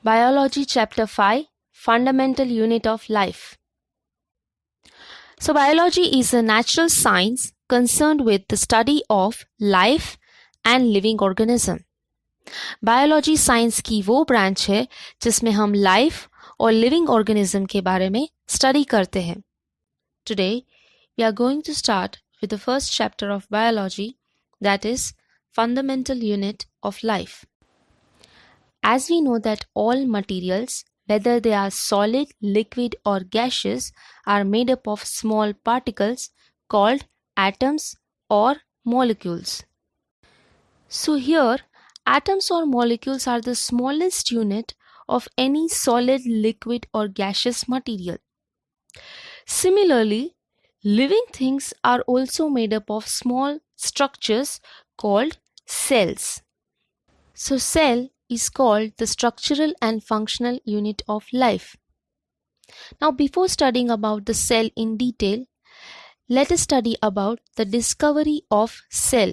Biology Chapter 5, Fundamental Unit of Life. So, biology is a natural science concerned with the study of life and living organism. Biology science की वो branch है जिसमें हम life और living organism के बारे में स्टडी करते हैं. Today we are going to start with the first chapter of biology, that is fundamental unit of life. As we know that all materials, whether they are solid, liquid or gaseous, are made up of small particles called atoms or molecules. So here, atoms or molecules are the smallest unit of any solid, liquid or gaseous material. Similarly, living things are also made up of small structures called cells. So cell is called the structural and functional unit of life. Now, before studying about the cell in detail, let us study about the discovery of cell.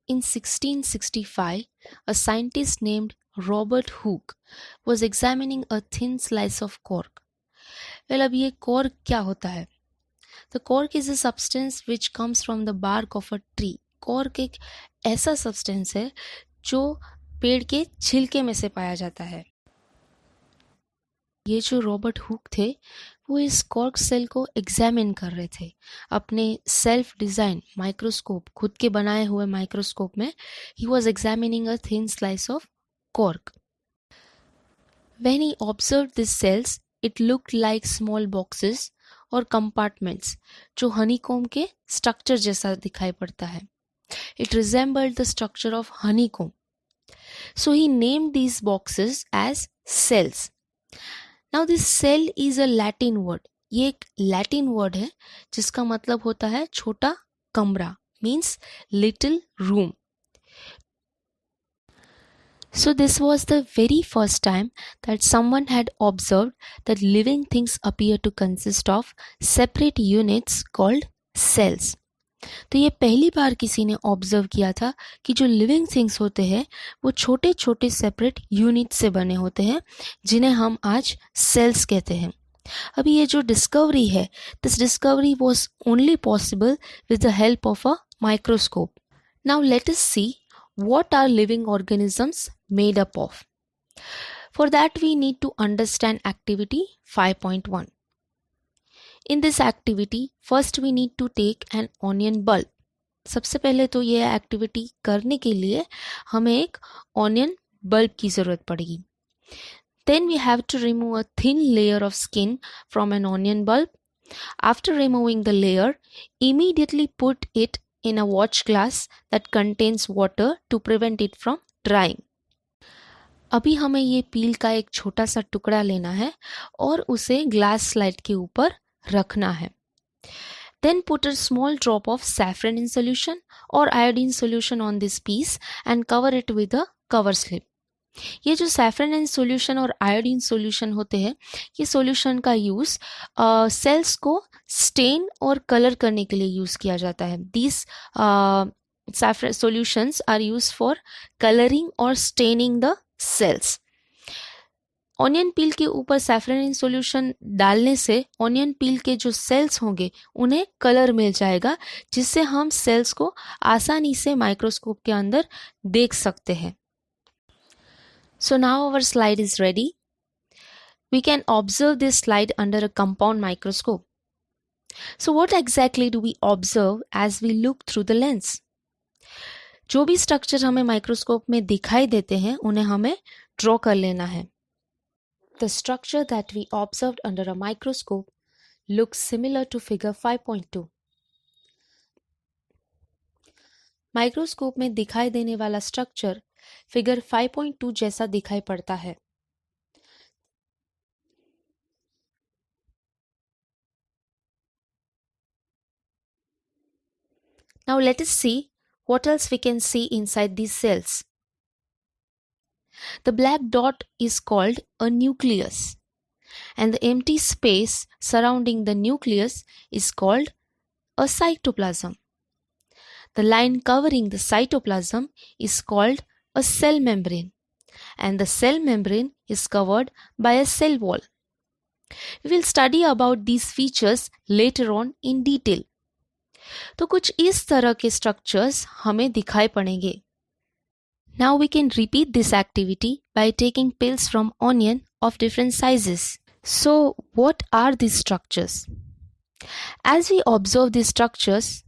In 1665, a scientist named Robert Hooke was examining a thin slice of cork. Well, अब ये cork क्या होता है? The cork is a substance which comes from the bark of a tree. Cork एक ऐसा substance है जो पेड़ के छिलके में से पाया जाता है. ये जो रॉबर्ट हुक थे वो इस कॉर्क सेल को एग्जामिन कर रहे थे अपने सेल्फ डिजाइन माइक्रोस्कोप, खुद के बनाए हुए माइक्रोस्कोप में. He was examining a thin slice of cork. When he observed this cells it looked like small boxes और कंपार्टमेंट्स जो हनीकॉम्ब के स्ट्रक्चर जैसा दिखाई पड़ता है. It resembled the structure of honeycomb. So he named these boxes as cells. Now this cell is a Latin word. ये एक Latin word है जिसका मतलब होता है छोटा कमरा, means little room. So this was the very first time that someone had observed that living things appear to consist of separate units called cells. तो ये पहली बार किसी ने ऑब्जर्व किया था कि जो लिविंग थिंग्स होते हैं वो छोटे छोटे सेपरेट यूनिट से बने होते हैं जिन्हें हम आज सेल्स कहते हैं. अभी ये जो डिस्कवरी है, this discovery was only possible with the help of a microscope. Now let us see what are living organisms made up of. For that we need to understand activity 5.1. In this activity, first we need to take an onion bulb. सबसे पहले तो ये activity करने के लिए हमें एक onion bulb की ज़रूरत पड़ेगी. Then we have to remove a thin layer of skin from an onion bulb. After removing the layer, immediately put it in a watch glass that contains water to prevent it from drying. अभी हमें ये पील का एक छोटा सा टुकड़ा लेना है और उसे ग्लास स्लाइड के ऊपर रखना है. Then put a small drop of saffron in solution or iodine solution on this piece and cover it with a cover slip. ये जो saffron in solution और iodine solution होते हैं, ये solution का यूज़ सेल्स को स्टेन और colour करने के लिए यूज़ किया जाता है. These saffron solutions are used for coloring or staining the cells. Onion peel के ऊपर सैफ्रनिन सॉल्यूशन डालने से ऑनियन पील के जो सेल्स होंगे उन्हें कलर मिल जाएगा जिससे हम सेल्स को आसानी से माइक्रोस्कोप के अंदर देख सकते हैं. So now our slide is ready. We can observe this slide under a compound microscope. So what exactly do we observe as we look through the lens. जो भी स्ट्रक्चर हमें माइक्रोस्कोप में दिखाई देते हैं उन्हें हमें ड्रॉ कर लेना है. The structure that we observed under a microscope looks similar to figure 5.2. Microscope में दिखाई देने वाला स्ट्रक्चर फिगर 5.2 जैसा दिखाई पड़ता है. Now let us see what else we can see inside these cells. The black dot is called a nucleus, and the empty space surrounding the nucleus is called a cytoplasm. The line covering the cytoplasm is called a cell membrane, and the cell membrane is covered by a cell wall. We will study about these features later on in detail. तो कुछ इस तरह के structures हमें दिखाई पड़ेंगे. Now we can repeat this activity by taking peels from onion of different sizes. So what are these structures? As we observe these structures,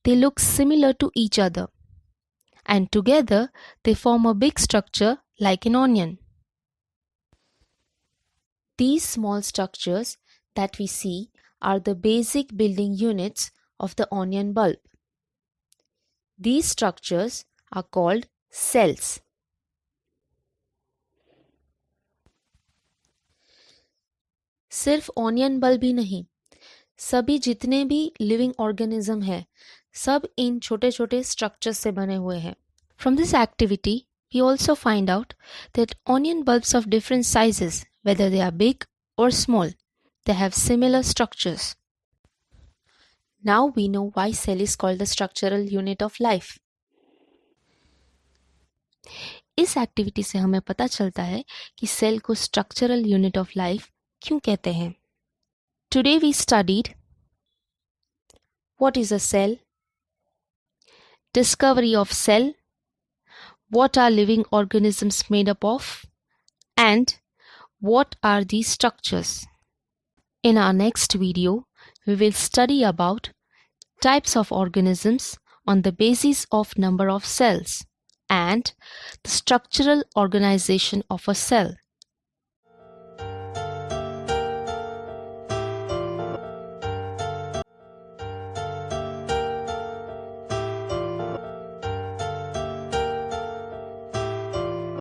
they look similar to each other, and together they form a big structure like an onion. These small structures that we see are the basic building units of the onion bulb. These structures are called cells. सिर्फ onion bulb ही नहीं, सभी जितने भी living organism हैं, सब इन छोटे छोटे structures से बने हुए हैं. From this activity, we also find out that onion bulbs of different sizes, whether they are big or small, they have similar structures. Now we know why cell is called the structural unit of life. इस activity से हमें पता चलता है कि cell को structural unit of life क्यों कहते हैं. Today we studied what is a cell, discovery of cell, what are living organisms made up of, and what are these structures. In our next video, we will study about types of organisms on the basis of number of cells and the structural organization of a cell.